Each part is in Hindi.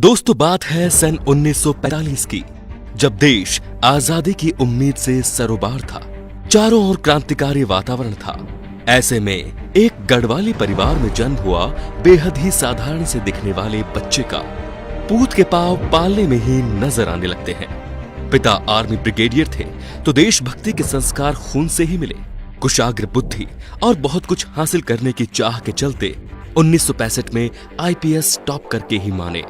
दोस्तों, बात है सन 1945 की, जब देश आजादी की उम्मीद से सरोबार था। चारों ओर क्रांतिकारी वातावरण था। ऐसे में एक गढ़वाली परिवार में जन्म हुआ बेहद ही साधारण से दिखने वाले बच्चे का पूत के पांव पालने में ही नजर आने लगते हैं। पिता आर्मी ब्रिगेडियर थे तो देशभक्ति के संस्कार खून से ही मिले। कुशाग्र बुद्धि और बहुत कुछ हासिल करने की चाह के चलते 1965 में आईपीएस टॉप करके ही माने।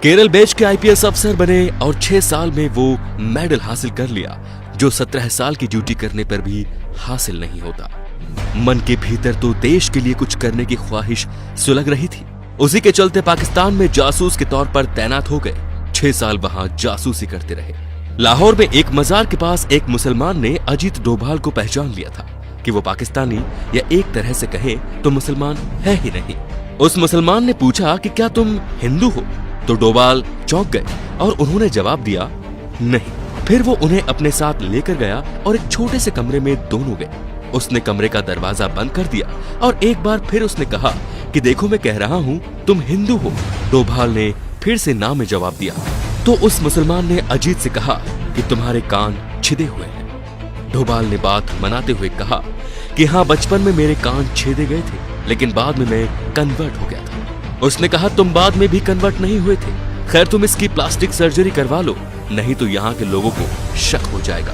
केरल बैच के आईपीएस अफसर बने और 6 साल में वो मेडल हासिल कर लिया, जो 17 साल की ड्यूटी करने पर भी हासिल नहीं होता। मन के भीतर तो देश के लिए कुछ करने की ख्वाहिश सुलग रही थी। उसी के चलते पाकिस्तान में जासूस के तौर पर तैनात हो गए। 6 साल वहां जासूसी करते रहे। लाहौर में एक मजार के पास एक मुसलमान ने अजीत डोभाल को पहचान लिया था कि वो पाकिस्तानी या एक तरह से कहे तो मुसलमान है ही नहीं। उस मुसलमान ने पूछा कि क्या तुम हिंदू हो? तो डोभाल चौंक गए और उन्होंने जवाब दिया नहीं। फिर वो उन्हें अपने साथ लेकर गया और एक छोटे से कमरे में दोनों गए। उसने कमरे का दरवाजा बंद कर दिया और एक बार फिर उसने कहा कि देखो, मैं कह रहा हूँ तुम हिंदू हो। डोभाल ने फिर से ना में जवाब दिया। तो उस मुसलमान ने अजीत से कहा कि तुम्हारे कान छिदे हुए हैं। डोभाल ने बात मनाते हुए कहा कि हाँ, बचपन में मेरे कान छेदे गए थे, लेकिन बाद में मैं कन्वर्ट हो गया था। उसने कहा तुम बाद में भी कन्वर्ट नहीं हुए थे। खैर, तुम इसकी प्लास्टिक सर्जरी करवा लो, नहीं तो यहाँ के लोगों को शक हो जाएगा।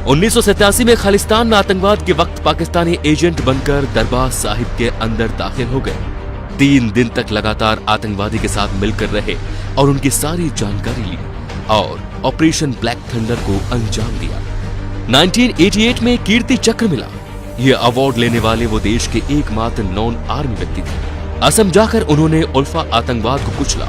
1987 में खालिस्तान में आतंकवाद के वक्त पाकिस्तानी एजेंट बनकर दरबार साहिब के अंदर दाखिल हो गए। 3 दिन तक लगातार आतंकवादी के साथ मिलकर रहे और उनकी सारी जानकारी ली और ऑपरेशन ब्लैक थंडर को अंजाम दिया। 1988 में कीर्ति चक्र मिला। ये अवार्ड लेने वाले वो देश के एकमात्र नॉन आर्मी व्यक्ति थे। असम जाकर उन्होंने उल्फा आतंकवाद को कुचला।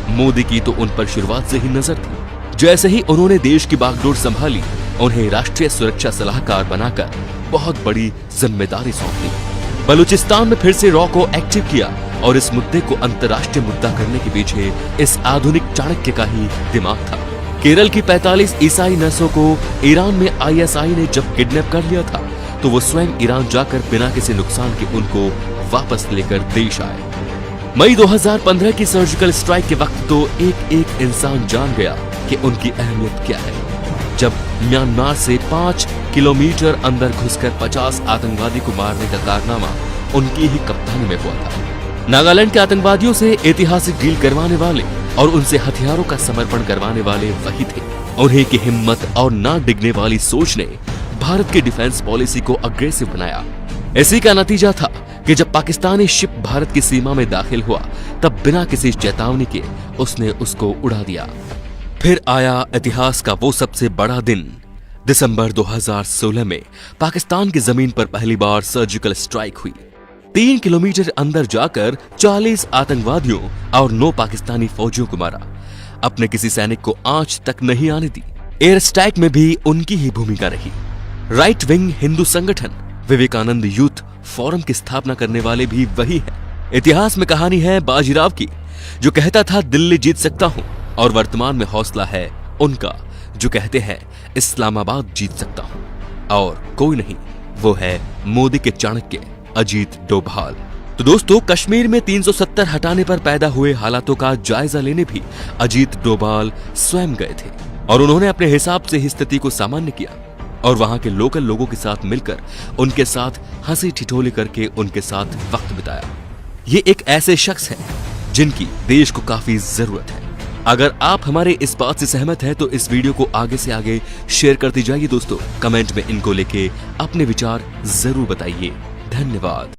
मोदी की तो उन पर शुरुआत से ही नजर थी। जैसे ही उन्होंने देश की बागडोर संभाली, उन्हें राष्ट्रीय सुरक्षा सलाहकार बनाकर बहुत बड़ी जिम्मेदारी सौंप दी। बलूचिस्तान में फिर से रॉ को एक्टिव किया और इस मुद्दे को अंतर्राष्ट्रीय मुद्दा करने के पीछे इस आधुनिक चाणक्य का ही दिमाग था। केरल की 45 ईसाई नर्सों को ईरान में आईएसआई ने जब किडनैप कर लिया था, तो वो स्वयं ईरान जाकर बिना किसी नुकसान के उनको वापस लेकर देश आए। मई 2015 की सर्जिकल स्ट्राइक के वक्त तो एक एक इंसान जान गया कि उनकी अहमियत क्या है। जब म्यांमार से 5 किलोमीटर अंदर घुसकर 50 आतंकवादी को मारने का कारनामा उनकी ही कप्तानी में हुआ था। नागालैंड के आतंकवादियों से ऐतिहासिक डील करवाने वाले और उनसे हथियारों का समर्पण करवाने वाले वही थे। उन्हीं की हिम्मत और ना डिगने वाली सोच ने भारत की डिफेंस पॉलिसी को अग्रेसिव बनाया। इसी का नतीजा था कि जब पाकिस्तानी शिप भारत की सीमा में दाखिल हुआ, तब बिना किसी चेतावनी के उसने उसको उड़ा दिया। फिर आया इतिहास का वो सबसे बड़ा दिन। दिसंबर 2016 में पाकिस्तान की जमीन पर पहली बार सर्जिकल स्ट्राइक हुई। 3 किलोमीटर अंदर जाकर 40 आतंकवादियों और 9 पाकिस्तानी फौजियों को मारा। अपने किसी सैनिक को आंच तक नहीं आने दी। एयर स्ट्राइक में भी उनकी ही भूमिका रही। राइट विंग हिंदू संगठन विवेकानंद यूथ फोरम की स्थापना करने वाले भी वही हैं। इतिहास में कहानी है बाजीराव की, जो कहता था दिल्ली जीत सकता हूं, और वर्तमान में हौसला है उनका जो कहते हैं इस्लामाबाद जीत सकता हूं। और कोई नहीं, वो है मोदी के चाणक्य अजीत डोभाल। तो दोस्तों, कश्मीर में 370 हटाने पर पैदा हुए हालातों का जायजा लेने भी अजीत डोभाल स्वयं गए थे और उन्होंने अपने हिसाब से स्थिति को सामान्य किया और वहां के लोकल लोगों के साथ मिलकर उनके साथ हंसी ठिठोली करके उनके साथ वक्त बिताया। ये एक ऐसे शख्स हैं जिनकी देश को काफी जरूरत है। अगर आप हमारे इस बात से सहमत हैं तो इस वीडियो को आगे से आगे शेयर करते जाइए दोस्तों। कमेंट में इनको लेके अपने विचार जरूर बताइए। धन्यवाद।